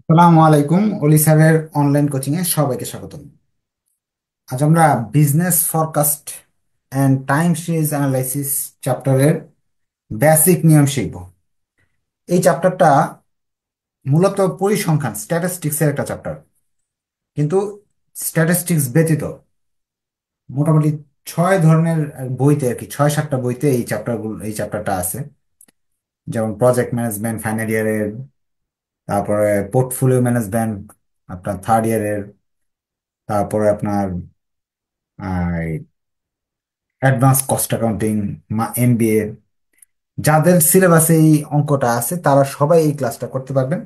আসসালামু আলাইকুম। অলি স্যারের অনলাইন কোচিং এ সবাইকে স্বাগতম। আজ আমরা business forecast and time series analysis চ্যাপ্টারের বেসিক নিয়ম শিখব। এই চ্যাপ্টারটা মূলত পরিসংখ্যান স্ট্যাটিস্টিক্স এর একটা চ্যাপ্টার, কিন্তু স্ট্যাটিস্টিক্স ব্যতীত মোটামুটি 6 ধরনের বইতে, আর কি 6-7টা বইতে এই চ্যাপ্টারটা আছে। যেমন প্রজেক্ট ম্যানেজমেন্ট ফাইনাল ইয়ারের, তারপরে পোর্টফোলিও ম্যানেজমেন্ট আপনার থার্ড ইয়ারের, তারপরে আপনার অ্যাডভান্স কস্ট অ্যাকাউন্টিং এমবিএ। যাদের সিলেবাসে এই অঙ্কটা আছে তারা সবাই এই ক্লাসটা করতে পারবেন।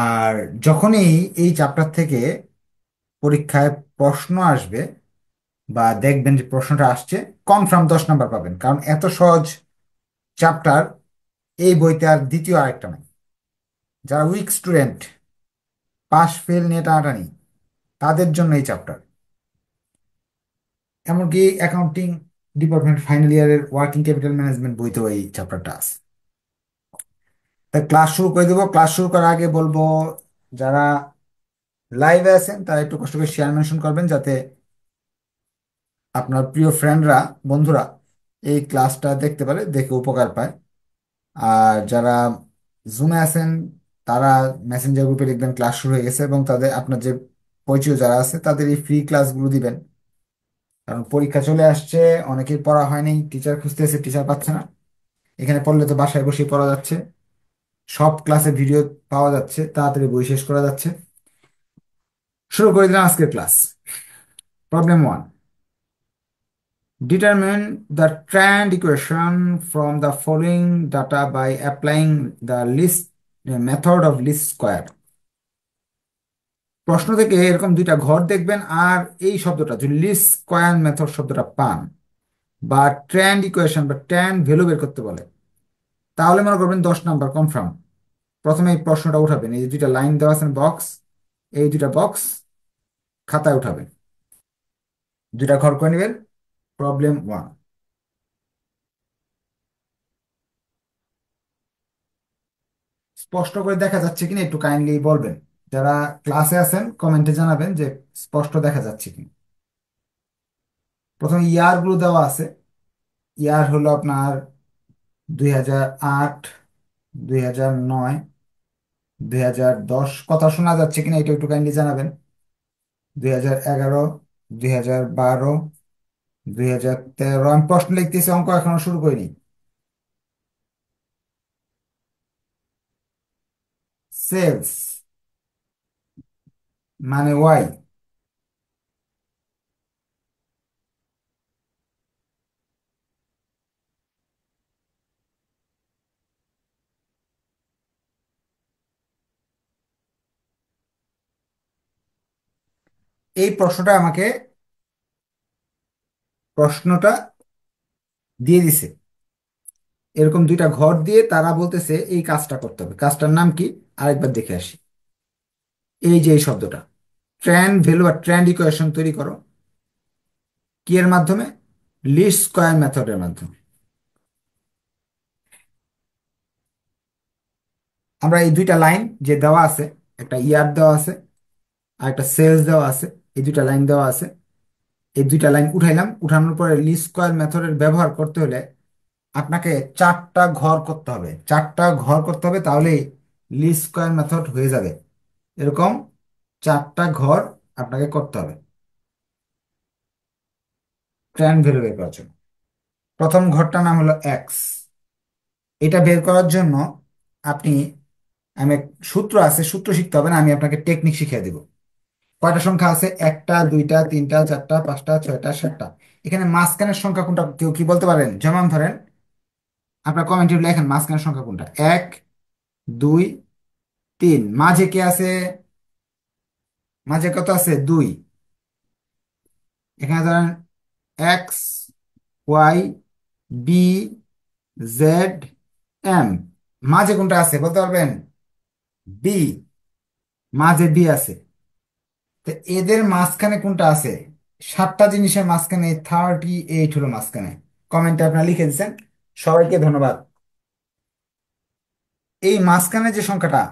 আর যখনই এই চ্যাপ্টার থেকে পরীক্ষায় প্রশ্ন আসবে বা দেখবেন যে প্রশ্নটা আসছে, কনফার্ম 10 নাম্বার পাবেন, কারণ এত সহজ চ্যাপ্টার এই বইতে আর দ্বিতীয় আরেকটা নাই। যারা উইক স্টুডেন্ট, পাস ফেল নিয়ে টানাটানি, তাদের জন্য এই চ্যাপ্টার। এমনকি অ্যাকাউন্টিং ডিপার্টমেন্ট ফাইনাল ইয়ারের ওয়ার্কিং ক্যাপিটাল ম্যানেজমেন্ট বইতেও এই চ্যাপ্টারটা আছে। তাই ক্লাস শুরু করে দেবো। ক্লাস শুরু করার আগে বলবো, যারা লাইভে আছেন তারা একটু কষ্ট করে শেয়ার মেনশন করবেন, যাতে আপনার প্রিয় ফ্রেন্ডরা, বন্ধুরা এই ক্লাসটা দেখতে পারে, দেখে উপকার পায়। আর যারা জুমে আছেন তারা মেসেঞ্জার গ্রুপে লিখবেন ক্লাস শুরু হয়ে গেছে, এবং তাদের আপনার যে পরিচয় যারা আছে তাদের এই ফ্রি ক্লাসগুলো দিবেন। কারণ পরীক্ষা চলে আসছে, অনেকেই পড়া হয়নি, টিচার খুঁজতেছে, টিচার পাচ্ছে না। এখানে পড়লে তো বাসায় বসেই পড়া যাচ্ছে, সব ক্লাসে ভিডিও পাওয়া যাচ্ছে, তাড়াতাড়ি বই শেষ করা যাচ্ছে। শুরু করে দিলাম আজকের class. Problem 1: determine the trend equation from the following data by applying the least method of least square। প্রশ্ন থেকে এরকম দুইটা ঘর দেখবেন, আর এই শব্দটা যদি লিস্ট স্কয়ার মেথড শব্দটা পান, বা ট্রেন্ড ইকুয়েশন বা ট্রেন্ড ভ্যালু বের করতে বলে, তাহলে মনে করবেন 10 নাম্বার কনফার্ম। প্রথমে এই প্রশ্নটা উঠাবেন, এই যে দুইটা লাইন দেওয়া আছে বক্স, এই দুইটা বক্স খাতায় উঠাবেন, দুইটা ঘর করে নেবেন। প্রবলেম 1: স্পষ্ট করে দেখা যাচ্ছে কিনা একটু কাইন্ডলি বলবেন। যারা ক্লাসে আছেন কমেন্টে জানাবেন যে স্পষ্ট দেখা যাচ্ছে কিনা। প্রথমে ইয়ার গুলো দেওয়া আছে। ইয়ার হলো আপনার 2008, 2009, 2010। কথা শোনা যাচ্ছে কিনা এটা একটু কাইন্ডলি জানাবেন। 2011, 2012, 2013। আমি প্রশ্ন লিখতেছি, অঙ্ক এখনো শুরু করিনি। সেলস মানে ওয়াই। এই প্রশ্নটা দিয়ে দিছে, এরকম দুইটা ঘর দিয়ে তারা বলতেছে এই কাজটা করতে হবে। কাজটার নাম কি আরেকবার দেখে আসি। এই যে এই শব্দটা, ট্রেন্ড ভ্যালু আর ট্রেন্ড ইকুয়েশন তৈরি করো কি এর মাধ্যমে? লিস্ট স্কয়ার মেথডের মাধ্যমে। আমরা এই দুইটা লাইন যে দেওয়া আছে, একটা ইয়ার দেওয়া আছে আর একটা সেলস দেওয়া আছে, এই দুইটা লাইন দেওয়া আছে, এই দুইটা লাইন উঠাইলাম। উঠানোর পরে লিস্ট স্কয়ার মেথডের ব্যবহার করতে হলে আপনাকে 4টা ঘর করতে হবে। 4টা ঘর করতে হবে, তাহলেই লিস্ট স্কয়ার মেথড হয়ে যাবে। এরকম 4টা ঘর আপনাকে করতে হবে ট্রেন্ড ভ্যালু বের করার জন্য। প্রথম ঘরটার নাম হলো এক্স। এটা বের করার জন্য আপনি, আমি এক সূত্র আছে, সূত্র শিখতে হবে না, আমি আপনাকে টেকনিক শিখিয়ে দিব। কয়টা সংখ্যা আছে? একটা, দুইটা, তিনটা, চারটা, পাঁচটা, ছয়টা, সাতটা। এখানে মাঝখানের সংখ্যা কোনটা কেউ কি বলতে পারেন? যেমন ধরেন, আপনার কমেন্টে লেখেন মাঝখানের সংখ্যা কোনটা। 1, 2, 3। মাঝে কে আছে? মাঝে কত আছে? 2। এখানে ধরেন X, Y, B, Z, M. মাঝে কোনটা আছে বলতে পারবেন? বি। মাঝে বি আছে। তো এদের মাঝখানে কোনটা আছে? 7টা জিনিসের মাঝখানে 38 হলো মাঝখানে। কমেন্টে আপনারা লিখে দিচ্ছেন, সবাইকে ধন্যবাদ। এই মাঝখানে যে সংখ্যাটা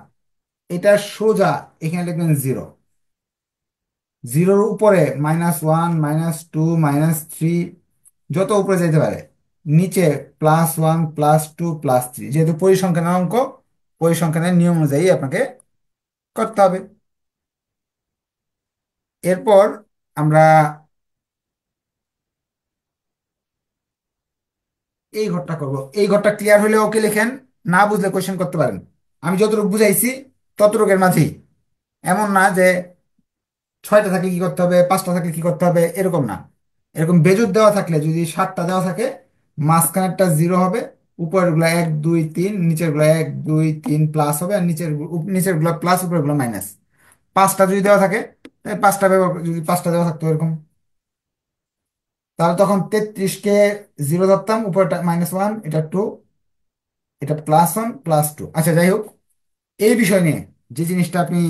এটা সোজা এখানে লিখবেন জিরো। জিরোর উপরে -1, -2, -3, যত উপরে যেতে পারে। নিচে +1, +2, +3, যেহেতু পরিসংখ্যানের অঙ্ক, পরিসংখ্যানের নিয়ম অনুযায়ী আপনাকে করতে হবে। এরপর আমরা এই ঘরটা করব। এই ঘরটা ক্লিয়ার হলে ওকে লেখেন, না বুঝলে কোয়েশ্চেন করতে পারেন। আমি যতটুকু বুঝাইছি ততটুকুর মাঝেই, এমন না যে 6টা থাকলে কি করতে হবে, 5টা থাকলে কি করতে হবে, এরকম না। এরকম বেজোড় দেওয়া থাকলে, যদি 7টা দেওয়া থাকে, মাঝখানেরটা জিরো হবে, উপরের গুলা 1, 2, 3, নিচের গুলা 1, 2, 3 প্লাস হবে, আর নিচের গুলা প্লাস, উপরের গুলা মাইনাস। 5টা যদি দেওয়া থাকে, তাই 5টা ব্যবহার যদি 5টা দেওয়া থাকতো এরকম, তাহলে তখন 33কে জিরো ধরতাম, উপরটা -1, এটা 2, এটা +1, +2। আচ্ছা, যাই হোক, এই বিষয় নিয়ে যে জিনিসটা আপনি,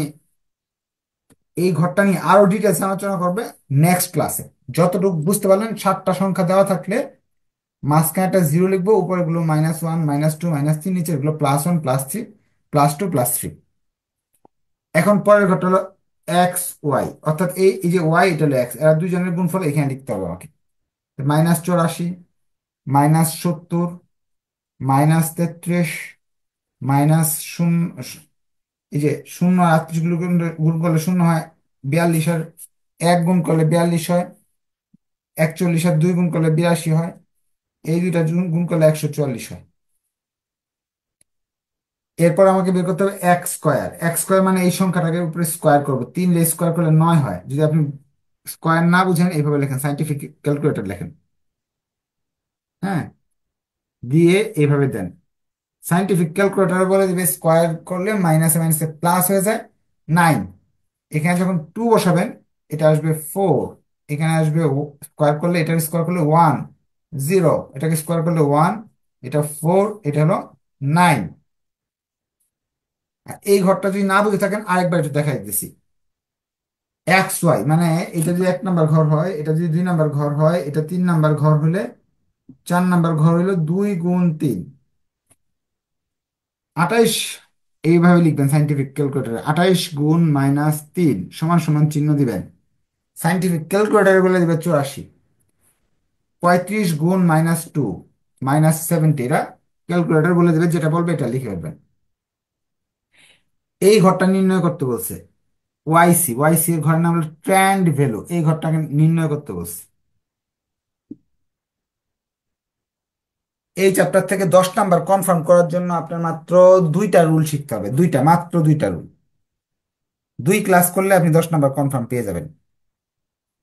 এই ঘরটা নিয়ে আরো ডিটেলস আলোচনা করবে নেক্সট ক্লাসে। যতটুকু বুঝতে পারলেন, 7টা সংখ্যা দেওয়া থাকলে মাঝখানে একটা জিরো লিখবো, উপরে গুলো -1, -2, -3, নিচের গুলো +1, +3, +2, +3। এখন পরের ঘরটা হলো XY, অর্থাৎ এই এই যে ওয়াই, এটা হলো এক্স, এরা দুইজনের গুণফল এখানে লিখতে হবে আমাকে। -84, -70, -33, শূন্য, এই যে শূন্য আর 38 গুলো গুণ গুণ করলে শূন্য হয় 42, আর 1 গুণ করলে 42 হয়, 41 আর 2 গুণ করলে 82 হয়, এই দুইটা গুণ গুণ করলে 144 হয়। এরপর আমাকে বের করতে হবে x²। x² মানে এই সংখ্যাটাকে উপরে স্কোয়ার করবো, 3 দিয়ে স্কোয়ার করলে 9 হয়। যদি আপনি স্কোয়ার না বুঝেন, এইভাবে লেখেন, সাইন্টিফিক ক্যালকুলেটর লেখেন। হ্যাঁ, দিয়ে এইভাবে দেন। সাইন্টিফিক ক্যালকুলেটর বলে দিবে স্কোয়ার করলে মাইনাসে মাইনাসে প্লাস হয়ে যায় 9। এখানে যখন 2 বসাবেন, এটা আসবে 4, এখানে আসবে স্কোয়ার করলে, এটা স্কোয়ার করলে 1, 0, এটাকে স্কোয়ার করলে 1, এটা 4, এটা হলো 9। এই ঘরটা যদি না বুঝে থাকেন, আরেকবার একটু দেখাই দিতেছি। XY মানে এটা যদি 1 নাম্বার ঘর হয়, এটা যদি 2 নাম্বার ঘর হয়, এটা 3 নাম্বার ঘর হলে, 4 নাম্বার ঘর হইলো 2 × 3, 28। এইভাবে লিখবেন সাইন্টিফিক ক্যালকুলেটারে, 28 × -3 সমান সমান চিহ্ন দিবেন। সাইন্টিফিক ক্যালকুলেটারে বলে দিবে 84। 35 × -2 -70, এরা ক্যালকুলেটর বলে দেবে, যেটা বলবে এটা লিখে ফেলবেন। এই ঘরটা নির্ণয় করতে বলছে। ওয়াইসি, ওয়াইসি এর ঘরের নাম হলো ট্রেন্ড ভ্যালু, এই ঘরটাকে নির্ণয় করতে বলছে। এই চ্যাপ্টার থেকে 10 নাম্বার কনফার্ম করার জন্য আপনার মাত্র 2টা রুল শিখতে হবে, মাত্র 2টা রুল। 2 ক্লাস করলে আপনি 10 নাম্বার কনফার্ম পেয়ে যাবেন।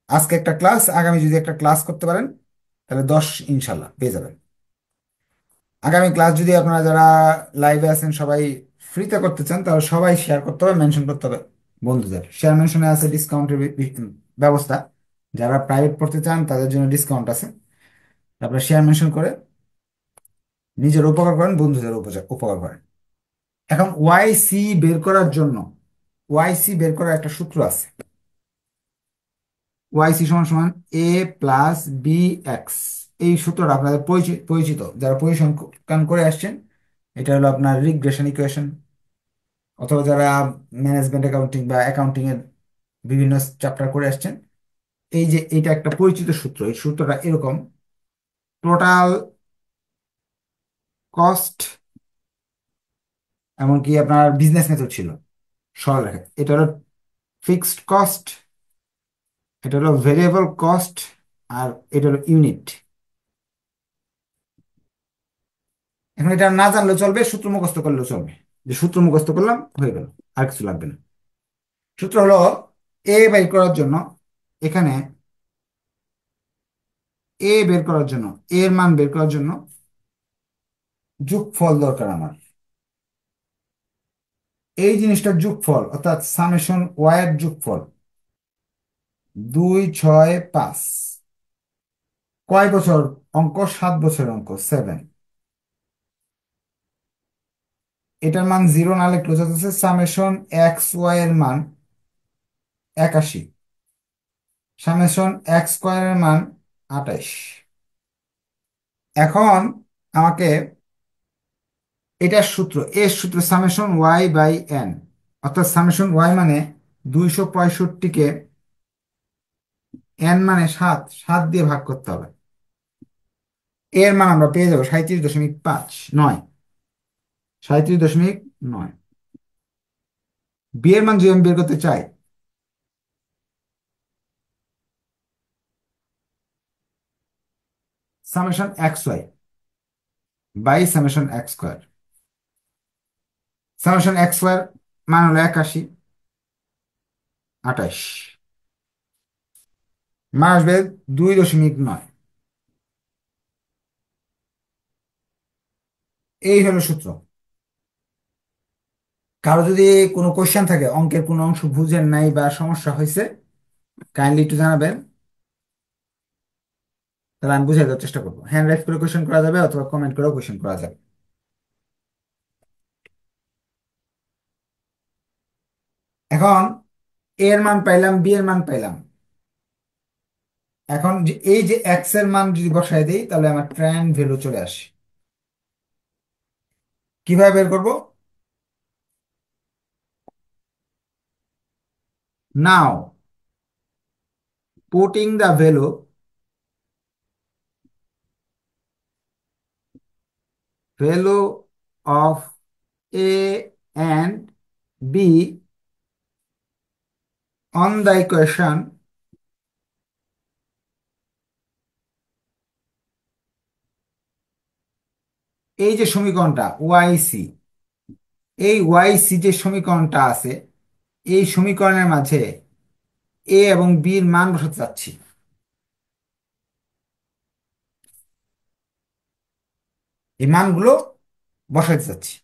আজকে একটা ক্লাস, আগামী যদি একটা ক্লাস করতে পারেন, তাহলে 10 ইনশাল্লাহ পেয়ে যাবেন। আগামী ক্লাস যদি আপনারা যারা লাইভে আছেন সবাই ফ্রিতে করতে চান, তাহলে সবাই শেয়ার করতে হবে, মেনশন করতে হবে বন্ধুদের। শেয়ার মেনশনে আছে ডিসকাউন্টের ব্যবস্থা। যারা প্রাইভেট পড়তে চান তাদের জন্য ডিসকাউন্ট আছে। তারপরে শেয়ার মেনশন করে নিজের উপকার করেন, বন্ধুদের উপকার করেন। এখন ওয়াই সি বের করার জন্য, ওয়াই সি বের করার একটা সূত্র আছে। ওয়াই সি সমান সমান a+b(x). এই সূত্রটা আপনাদের পরিচিত, যারা পরিসংখ্যান করে আসছেন। এটা হলো আপনার রিগ্রেশন ইকুয়েশন, অথবা যারা ম্যানেজমেন্ট অ্যাকাউন্টিং বা অ্যাকাউন্টিং এর বিভিন্ন চ্যাপ্টার করে আসছেন। এই যে এটা একটা পরিচিত সূত্র, এই সূত্রটা এরকম: টোটাল কস্ট, এমনকি আপনার বিজনেস মেথড ছিল সরলরেখা। এটা হলো ফিক্সড কস্ট, এটা হলো ভেরিয়েবল কস্ট, আর এটা হলো ইউনিট। এখন এটা না জানলেও চলবে, সূত্র মুখস্থ করলেও চলবে। যে সূত্র মুখস্থ করলাম হয়ে গেল, আর কিছু লাগবে না। সূত্র হলো, এ বের করার জন্য, এখানে এ বের করার জন্য, এর মান বের করার জন্য যোগফল দরকার আমার। এই জিনিসটার যোগফল, অর্থাৎ সামেশন ওয়াই এর যোগফল 2, 6, 5। কয় বছর অঙ্ক? 7 বছর অঙ্ক, 7। এটার মান জিরো না লিখলে যাচ্ছে সামেশন XY এর মান 81, সামেশন X² এর মান 28। এখন আমাকে এটার সূত্র, এর সূত্র সামেশন Y/N, অর্থাৎ সামেশন ওয়াই মানে 265কে এন মানে সাত, সাত দিয়ে ভাগ করতে হবে। এর মান আমরা পেয়ে যাবো 37.5 9, 37.9। বি এর মান যদি আমি বের করতে চাই, summation X Y by summation X square. Summation X Y মান হলো 81, 28, মান আসবে 2.9। এই হলো সূত্র। কারো যদি কোনো কোশ্চেন থাকে, অঙ্কের কোনো অংশ বুঝেন নাই বা সমস্যা হয়েছে, কাইন্ডলি একটু জানাবেন, তাহলে আমি বুঝাই দেওয়ার চেষ্টা করবো। হ্যান্ড রাইট করে কোশ্চেন করা যাবে অথবা কমেন্ট করেও কোশ্চেন করা যাবে। এখন এর মান পাইলাম, বি এর মান পাইলাম। এখন এই যে এক্স এর মান যদি বসাই দেই, তাহলে আমার ট্যান ভ্যালু চলে আসে। কিভাবে বের করব? Now putting the value of a and b on the equation, এই যে সমীকরণটা ওয়াই সি, এই ওয়াই সি যে সমীকরণটা আছে, এই সমীকরণের মাঝে এ এবং বি এর মান বসাতে চাচ্ছি। এই মানগুলো বসাতে চাচ্ছি।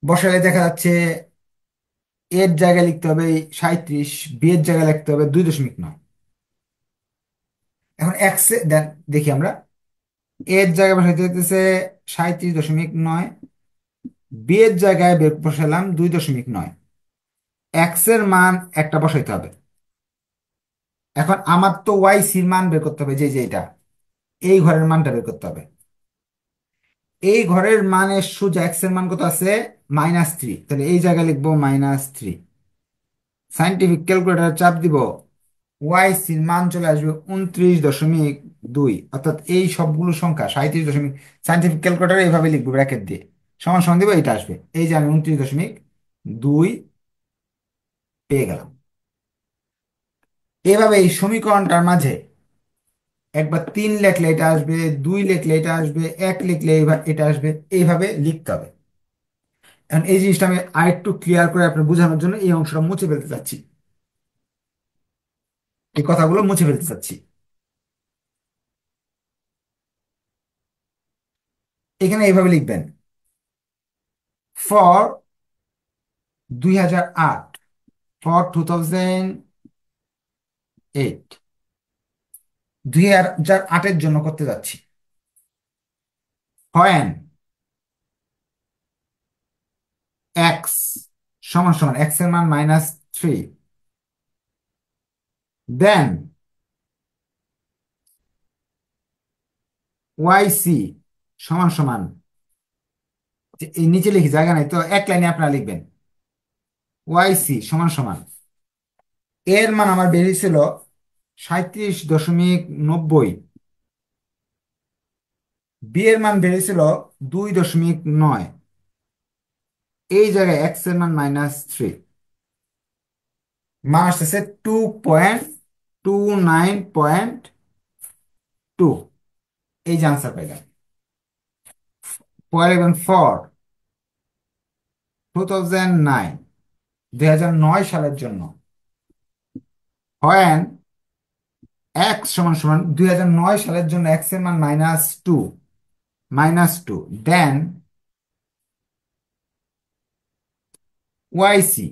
বসালে দেখা যাচ্ছে এর জায়গায় লিখতে হবে 37, বি এর জায়গায় লিখতে হবে 2.9। এখন এক্স দেখি আমরা, এর জায়গায় বসাইতে হইতেছে 37.9, বি এর জায়গায় বসালাম 2.9। এক্স এর মান একটা বসাইতে হবে। এখন আমার তো ওয়াই সির মান বের করতে হবে, যে যে এটা এই ঘরের মানটা বের করতে হবে। এই ঘরের মানের সোজা এক্স এর মান কত আছে? -3, তাহলে এই জায়গায় লিখবো -3। সাইন্টিফিক ক্যালকুলেটার চাপ দিব, ওয়াই সির মান চলে আসবে 29.2। অর্থাৎ এই সবগুলো সংখ্যা 37 দশমিক, সাইন্টিফিক ক্যালকুলেটার এইভাবে লিখবো ব্র্যাকেট দিয়ে, সমান সমান দিব, এটা আসবে। এই যে আমি 29.2 পেয়ে গেলাম। এভাবে এই সমীকরণটার মাঝে একবার 3 লিখলে এটা আসবে, 2 লিখলে এটা আসবে, 1 লিখলে এটা আসবে, এইভাবে লিখতে হবে। এখন এই জিনিসটা আমি আরেকটু ক্লিয়ার করে আপনার বোঝানোর জন্য এই অংশটা মুছে ফেলতে চাচ্ছি, এই কথাগুলো মুছে ফেলতে চাচ্ছি। এখানে এইভাবে লিখবেন, ফর 2008, ফর 2008, 2008-এর জন্য করতে যাচ্ছি। হোয়েন এক্স সমান সমান, এক্স এর মান -3, দেন ওয়াই সি সমান সমান, এই নিচে লিখি, জায়গা নাই তো, এক লাইনে আপনারা লিখবেন, ওয়াই সি সমান সমান, এর মান আমার বেরিয়েছিল 37.90, বি এর মান বেরিয়েছিল 2.9, এই জায়গায় এক্স এর মান -3, মান আসতেছে 2.29.2। এই যে আনসার পাইলাম। পরে লিখবেন ফর 2009, 2009 সালের জন্য, হোয়েন এক্স সমান সমান 2009 সালের জন্য এক্স এর মান -2, দেন ওয়াই সি,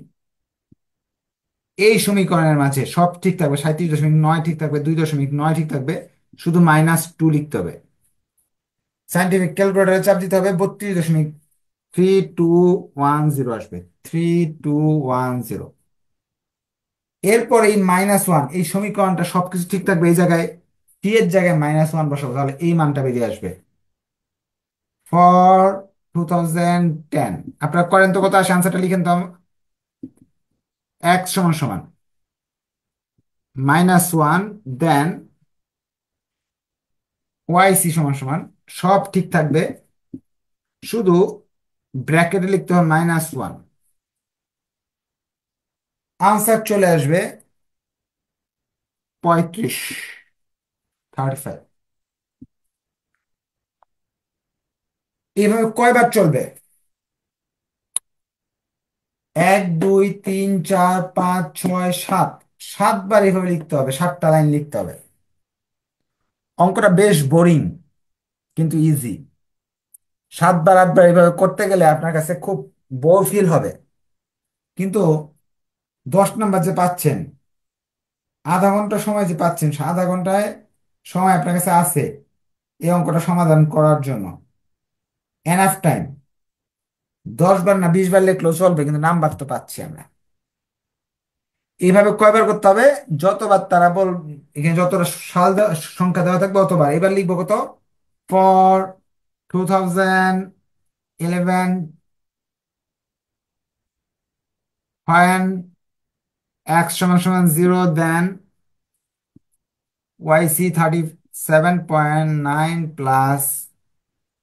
এই সমীকরণের মাঝে সব ঠিক থাকবে, 37.9 ঠিক থাকবে, 2.9 ঠিক থাকবে, শুধু -2 লিখতে হবে। সাইন্টিফিক ক্যালকুলেটারে চাপ দিতে হবে, 32.3210 আসবে, 3210। এরপর এই -1, এই সমীকরণটা সবকিছু ঠিক থাকবে, এই জায়গায় টি এর জায়গায় -1 বসাবো, তাহলে এই মানটা বেরিয়ে আসবে। ফর 2010, আপনারা করেন তো, কত আসে আনসারটা লিখেন তো। এক্স সমান সমান -1, দেন ওয়াই সি সমান সমান, সব ঠিক থাকবে, শুধু ব্র্যাকেটে লিখতে হবে -1। আনসার চলে আসবে 35, 35। এইভাবে কয়বার চলবে? 1 2 3 4 5 6 7, 7বার এইভাবে লিখতে হবে, 7টা লাইন লিখতে হবে। অঙ্কটা বেশ বোরিং কিন্তু ইজি। 7বার 8বার এইভাবে করতে গেলে আপনার কাছে খুব বোর ফিল হবে, কিন্তু 10 নাম্বার যে পাচ্ছেন, আধা ঘন্টা সময় যে পাচ্ছেন, আধা ঘন্টায় সময় আপনার কাছে আছে এই অঙ্কটা সমাধান করার জন্য, এনাফ টাইম। 10বার না 20বার লিখলেও চলবে, কিন্তু নাম্বার তো পাচ্ছি আমরা। এইভাবে কয়বার করতে হবে? যতবার তারা বল, এখানে যতটা সংখ্যা দেওয়া থাকবে অতবার। এবার লিখবো কত? For 2011, when x=0, then yc 37.9 plus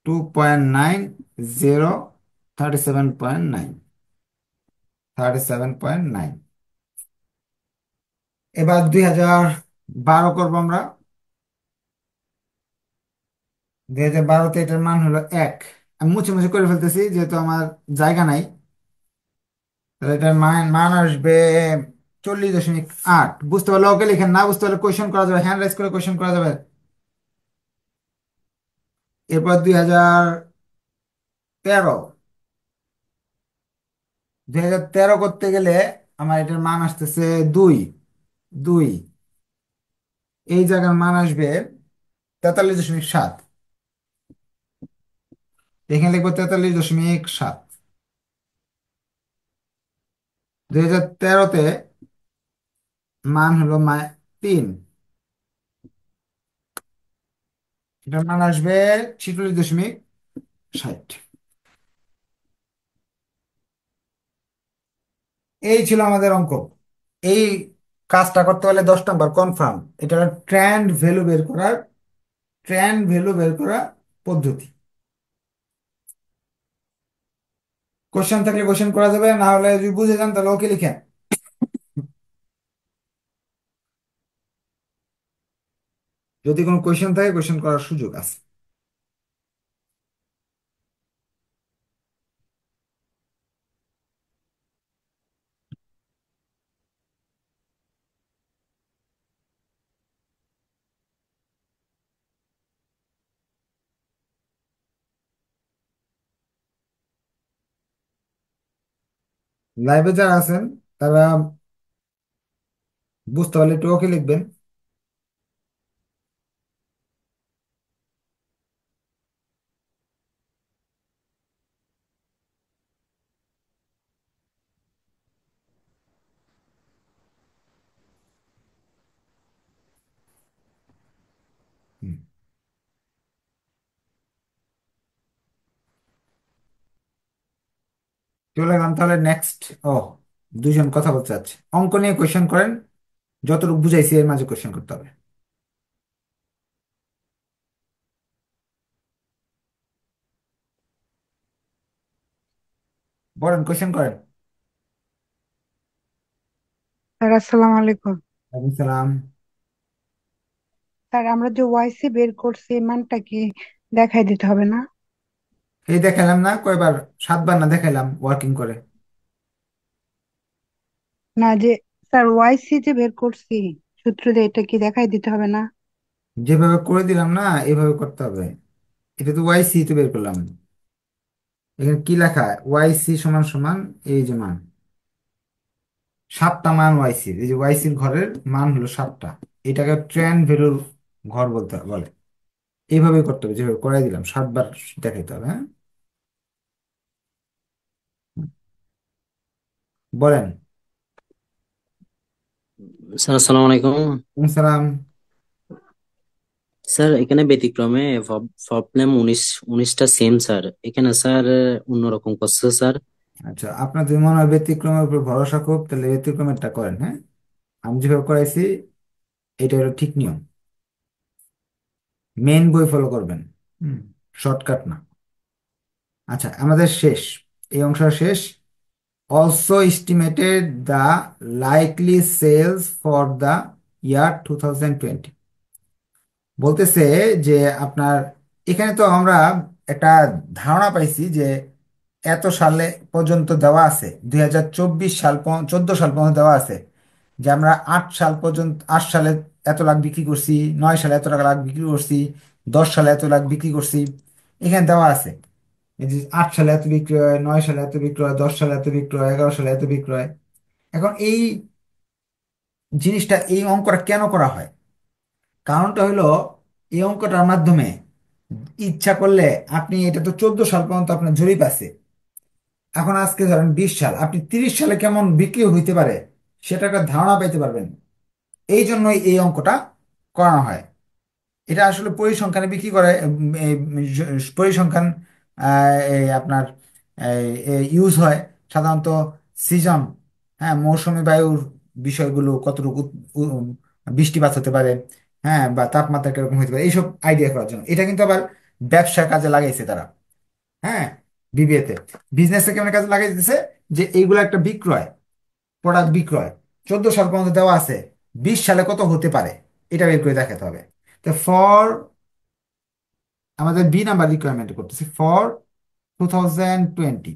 2.90, 37.9, 37.9। এবার 2012 করবো আমরা। 2012-তে এটার মান হলো 1। আমি মুছে মুছে করে ফেলতেছি যেহেতু আমার জায়গা নাই। তাহলে এটার মান মান আসবে 40.8। বুঝতে পারলে ওকে লিখেন, না বুঝতে পারলে কোয়েশ্চেন করা যাবে, হ্যান্ড রাইজ করে কোয়েশ্চেন করা যাবে। এরপর 2013, 2013 করতে গেলে আমার এটার মান আসতেছে 2, 2। এই জায়গার মান আসবে 43.7। এখানে লিখবো 43.7। 2013-তে মান হলো 3, এটার মান আসবে 46.60। এই ছিল আমাদের অঙ্ক। এই কাজটা করতে হলে 10 নাম্বার কনফার্ম। এটা ট্রেন্ড ভ্যালু বের করার, ট্রেন্ড ভ্যালু বের করা পদ্ধতি। কোশ্চেন থাকলে কোশ্চেন করা যাবে, না হলে যদি বুঝে যান তাহলে ওকে লিখেন। যদি কোনো কোশ্চেন থাকে কোশ্চেন করার সুযোগ আছে। লাইভে যারা আছেন তারা বুঝতে পারলে একটু ওকে লিখবেন। হুম। চলে গেলাম তাহলে নেক্সট। ও, দুজন কথা বলতে চাচ্ছে, অঙ্ক নিয়ে কোশ্চেন করেন, যতটুকু বুঝাইছি এর মাঝে কোশ্চেন করতে হবে। বলেন, কোশ্চেন করেন। স্যার আসসালামু আলাইকুম। ওয়ালাইকুম সালাম। স্যার আমরা যে ওয়াইসি বের করছি এই মানটা কি দেখাই দিতে হবে না? এই দেখালাম না কয়বার? 7বার না দেখাইলাম ওয়ার্কিং করে। না যে স্যার ওয়াইসি যে বের করছি সূত্র দিয়ে, এটা কি দেখাই দিতে হবে না? যেভাবে করে দিলাম না এইভাবে করতে হবে। এটা তো ওয়াইসি তো বের করলাম। এখানে কি লেখা? ওয়াইসি সমান সমান, এই যে মান 7টা মান ওয়াইসির, এই যে ওয়াইসির ঘরের মান হলো 7টা। এটাকে ট্রেন্ড ভ্যালুর ঘর বলতে বলে। এইভাবে করতে হবে, যেভাবে করাই দিলাম 7বার দেখাইতে হবে। হ্যাঁ, বলেন। স্যার আসসালামু আলাইকুম। সালাম। স্যার এখানে ব্যতিক্রমে প্রবলেম 19টা সেম স্যার, এখানে স্যার অন্যরকম করছে স্যার। আচ্ছা, আপনার যদি মনে হয় ব্যতিক্রমের উপর ভরসা খুব, তাহলে ব্যতিক্রমেরটা করেন। হ্যাঁ, আমি যেভাবে করাইছি এটা হলো ঠিক নিয়ম। মেন বই ফলো করবেন। হুম, শর্টকাট না। আচ্ছা, আমাদের শেষ, এই অংশ শেষ। Also estimated the likely sales for the year 2020। বলতেছে যে আপনার, এখানে তো আমরা একটা ধারণা পাইছি যে এত সালে পর্যন্ত দেওয়া আছে, 2024 সাল 14 সাল পর্যন্ত দেওয়া আছে যে আমরা 8 সাল পর্যন্ত, 8 সালে এত লাখ বিক্রি করছি, 9 সালে এত টাকা লাখ বিক্রি করছি, 10 সালে এত লাখ বিক্রি করছি। এখানে দেওয়া আছে এই যে 8 সালে এত বিক্রি হয়, 9 সালে এত বিক্রি হয়, 10 সালে এত বিক্রি হয়, 11 সালে এত বিক্রি হয়। এখন এই জিনিসটা, এই অঙ্কটা কেন করা হয়? কারণটা হলো, এই অঙ্কটার মাধ্যমে ইচ্ছা করলে আপনি, এটা তো 14 সাল পর্যন্ত আপনার জরিপ আছে, এখন আজকে ধরেন 20 সাল, আপনি 30 সালে কেমন বিক্রি হইতে পারে সেটা একটা ধারণা পাইতে পারবেন। এই জন্যই এই অঙ্কটা করানো হয়। এটা আসলে পরিসংখ্যানে বিক্রি করে, পরিসংখ্যান এই আপনার ইউজ হয় সাধারণত সিজন, হ্যাঁ, মৌসুমী বায়ুর বিষয়গুলো, কতটুকু উ- বৃষ্টিপাত হতে পারে, হ্যাঁ, বা তাপমাত্রা কিরকম হতে পারে, এইসব আইডিয়া করার জন্য। এটা কিন্তু আবার ব্যবসার কাজে লাগাইছে তারা। হ্যাঁ, বিবিএতে বিজনেস কেমন কাজে লাগাই দিতেছে, যে এইগুলো একটা বিক্রয়, প্রোডাক্ট বিক্রয় 14 সাল পর্যন্ত দেওয়া আছে, 20 সালে কত হতে পারে এটা বের করে দেখাতে হবে। তো ফর, আমাদের বি নাম্বার রিকোয়ারমেন্ট করতেছি ফর 2020,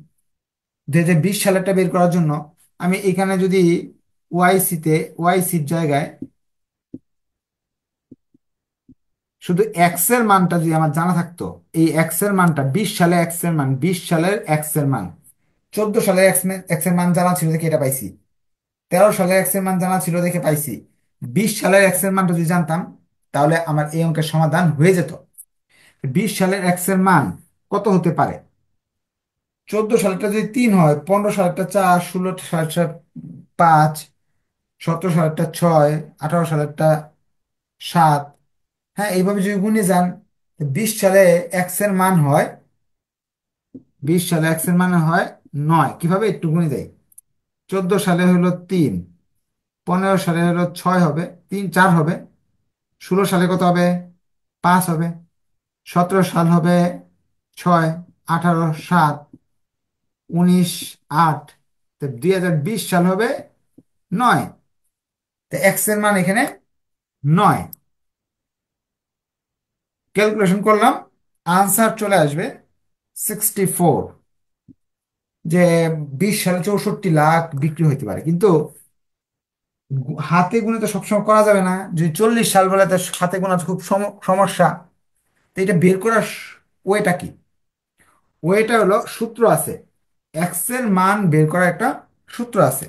2020 সালেরটা বের করার জন্য আমি এখানে যদি ওয়াইসিতে, ওয়াইসির জায়গায় শুধু এক্স এর মানটা যদি আমার জানা থাকতো, এই এক্স এর মানটা 20 সালে, এক্স এর মান 20 সালের এক্স এর মান, 14 সালে এক্স এর মান জানা ছিল দেখে এটা পাইছি, 13 সালে এক্স এর মান জানা ছিল দেখে পাইছি, 20 সালের এক্স এর মানটা যদি জানতাম তাহলে আমার এই অঙ্কের সমাধান হয়ে যেত। 20 সালের এক্স এর মান কত হতে পারে? 14 সালেরটা যদি 3 হয়, 15 সালেরটা 4, 16 সালেরটা 5, 17 সালেরটা 6, 18 সালেরটা 7। হ্যাঁ, এইভাবে যদি গুণে যান, 20 সালে এক্স এর মান হয়, 20 সালে এক্স এর মান হয় 9। কিভাবে? একটু গুণে দেয়। 14 সালে হলো 3, 15 সালে হলো 6 হবে, 3 4 হবে, 16 সালে কত হবে? 5 হবে, 17 সাল হবে 6, 18 7, 19 8, তো 2020 সাল হবে 9। তো এক্স এর মান এখানে 9। ক্যালকুলেশন করলাম, আনসার চলে আসবে 64। যে 20 সালে 64 লাখ বিক্রি হইতে পারে, কিন্তু হাতে গুনে তো সবসময় করা যাবে না। যদি 40 সাল বলে, তো হাতে গোনা তো খুব সমস্যা। তো এটা বের করার ওয়েটা কি? ওয়েটা হলো, সূত্র আছে, এক্স এর মান বের করার একটা সূত্র আছে।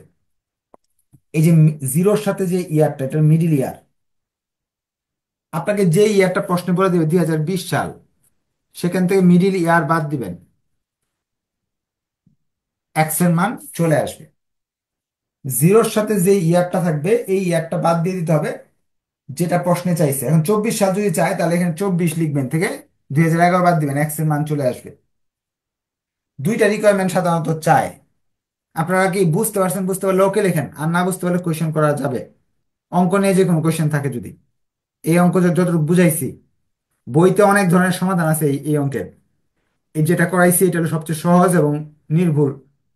এই যে জিরোর সাথে যে ইয়ারটা, এটা মিডিল ইয়ার, আপনাকে যে ইয়ারটা প্রশ্নে বলে দিবে 2020 সাল, সেখান থেকে মিডিল ইয়ার বাদ দিবেন, এক্স এর মান চলে আসবে। জিরোর সাথে যে ইয়ারটা থাকবে, এই ইয়ারটা বাদ দিয়ে দিতে হবে যেটা প্রশ্নে চাইছে। এখন 24 সাল যদি চায়, তাহলে এখানে 24 লিখবেন, থেকে 2011 বাদ দিবেন, এক্স এর মান চলে আসবে। দুইটা রিকোয়ারমেন্ট সাধারণত চায়। আপনারা কি বুঝতে পারছেন? বুঝতে পারলে ওকে লেখেন, আর না বুঝতে পারলে কোয়েশ্চেন করা যাবে। অঙ্ক নিয়ে যে কোনো কোয়েশ্চেন থাকে যদি, এই অঙ্ক যতটুকু বুঝাইছি, বইতে অনেক ধরনের সমাধান আছে এই এই অঙ্কের। এই যেটা করাইছি এটা হলো সবচেয়ে সহজ এবং নির্ভুল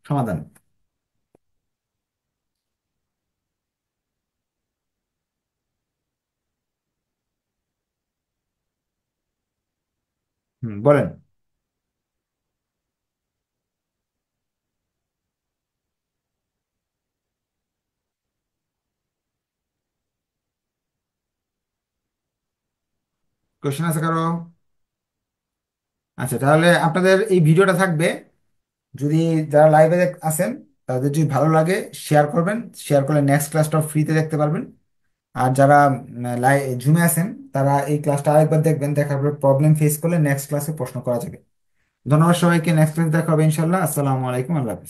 সমাধান। বলেন। কোয়েশ্চেন আছে কারো? আচ্ছা, তাহলে আপনাদের এই ভিডিওটা থাকবে, যদি যারা লাইভে আছেন তাদের যদি ভালো লাগে শেয়ার করবেন। শেয়ার করলে নেক্সট ক্লাসটাও ফ্রিতে দেখতে পারবেন। আর যারা জুমে আছেন, তারা এই ক্লাসটা আরেকবার দেখবেন, দেখার পরে প্রবলেম ফেস করলে নেক্সট ক্লাসে প্রশ্ন করা যাবে। ধন্যবাদ সবাইকে। নেক্সট ক্লাসে দেখা হবে ইনশাল্লাহ। আসসালামু আলাইকুম, আল্লাহ হাফেজ।